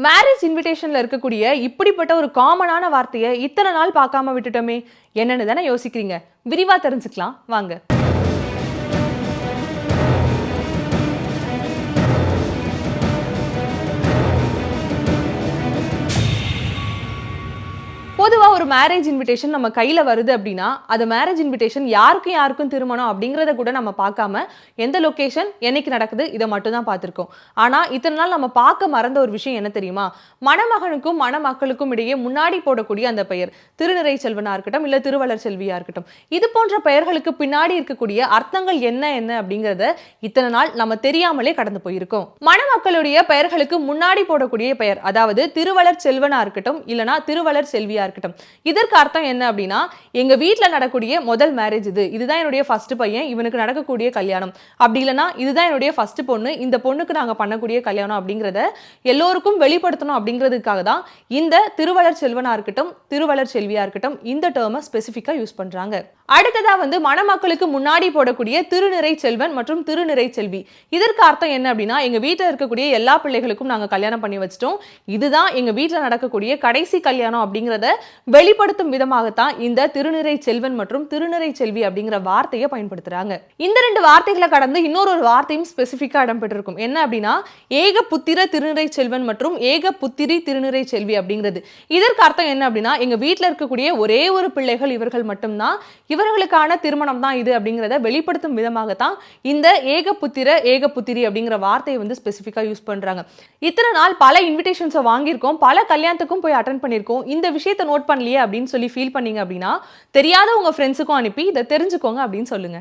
Marriage இன்விடேஷன்ல இருக்கக்கூடிய இப்படிப்பட்ட ஒரு காமனான வார்த்தையை இத்தனை நாள் பார்க்காம விட்டுட்டோமே என்னன்னு தானே யோசிக்கிறீங்க. விரிவா தெரிஞ்சுக்கலாம் வாங்க. பொதுவா ஒரு மேரேஜ் இன்விடேஷன் நம்ம கையில வருது அப்படின்னா அது மேரேஜ் இன்விடேஷன் யாருக்கும் யாருக்கும் திருமணம் அப்படிங்கறத கூட நம்ம பார்க்காம எந்த லொகேஷன் என்னைக்கு நடக்குது இதை மட்டும் தான் பார்த்திருக்கோம். ஆனா இத்தனை நாள் நம்ம பார்க்க மறந்த ஒரு விஷயம் என்ன தெரியுமா? மணமகனுக்கும் மணமக்களுக்கும் இடையே முன்னாடி போடக்கூடிய அந்த பெயர் திருநிறை செல்வனா இருக்கட்டும் இல்ல திருவளர் செல்வியா இருக்கட்டும், இது போன்ற பெயர்களுக்கு பின்னாடி இருக்கக்கூடிய அர்த்தங்கள் என்ன என்ன அப்படிங்கறத இத்தனை நாள் நம்ம தெரியாமலே கடந்து போயிருக்கோம். மணமக்களுடைய பெயர்களுக்கு முன்னாடி போடக்கூடிய பெயர், அதாவது திருவளர் செல்வனா இருக்கட்டும் இல்லனா திருவளர் செல்வியா இருக்கட்டும், இதற்கு அர்த்தம் என்ன அப்படின்னா எங்க வீட்ல நடக்கக்கூடிய முதல் மேரேஜ் இதுதான் என்னுடைய ஃபர்ஸ்ட் பையன், இவனுக்கு நடக்கக்கூடிய கல்யாணம், அப்படி இல்லனா இதுதான் என்னுடைய ஃபர்ஸ்ட் பொண்ணு, இந்த பொண்ணுக்கு நாங்க பண்ணக்கூடிய கல்யாணம் அப்படிங்கறத எல்லோருக்கும் வெளிப்படுத்தணும் அப்படிங்கிறதுக்காக தான் இந்த திருவளர் செல்வனா இருக்கட்டும் திருவளர் செல்வியா இருக்கட்டும் இந்த டேர்மை ஸ்பெசிஃபிக்கா யூஸ் பண்றாங்க. அடுத்ததா மணமக்களுக்கு முன்னாடி போடக்கூடிய திருநிறை செல்வன் மற்றும் திருநிறை செல்வி, இதற்கு அர்த்தம் என்ன அப்படின்னா எங்க வீட்டில் இருக்கக்கூடிய எல்லா பிள்ளைகளுக்கும் நாங்க கல்யாணம் பண்ணி வச்சிட்டோம், இதுதான் எங்க வீட்டில் நடக்கக்கூடிய கடைசி கல்யாணம் அப்படிங்கறத வெளிப்படுத்தும் விதமாகத்தான் இந்த திருநிறை செல்வன் மற்றும் திருநிறை செல்வி அப்படிங்கிற வார்த்தையை பயன்படுத்துறாங்க. இந்த ரெண்டு வார்த்தைகளை கடந்து இன்னொரு வார்த்தையும் ஸ்பெசிஃபிக்கா இடம்பெற்றிருக்கும். என்ன அப்படின்னா ஏக புத்திர திருநிறை செல்வன் மற்றும் ஏக புத்திரி திருநிறை செல்வி அப்படிங்கிறது. இதற்கு அர்த்தம் என்ன அப்படின்னா எங்க வீட்டில் இருக்கக்கூடிய ஒரே ஒரு பிள்ளைகள் இவர்கள் மட்டும்தான், இவர்களுக்கான திருமணம் தான் இது அப்படிங்கிறத வெளிப்படுத்தும் விதமாகத்தான் இந்த ஏக புத்திர ஏக புத்திரி அப்படிங்கிற வார்த்தையை ஸ்பெசிஃபிக்கா யூஸ் பண்றாங்க. இத்தனை நாள் பல இன்விடேஷன்ஸை வாங்கியிருக்கோம், பல கல்யாணத்துக்கும் போய் அட்டென்ட் பண்ணியிருக்கோம், இந்த விஷயத்தை நோட் பண்ணலையே அப்படின்னு சொல்லி ஃபீல் பண்ணீங்க அப்படின்னா தெரியாத உங்க ஃப்ரெண்ட்ஸுக்கும் அனுப்பி இதை தெரிஞ்சுக்கோங்க அப்படின்னு சொல்லுங்க.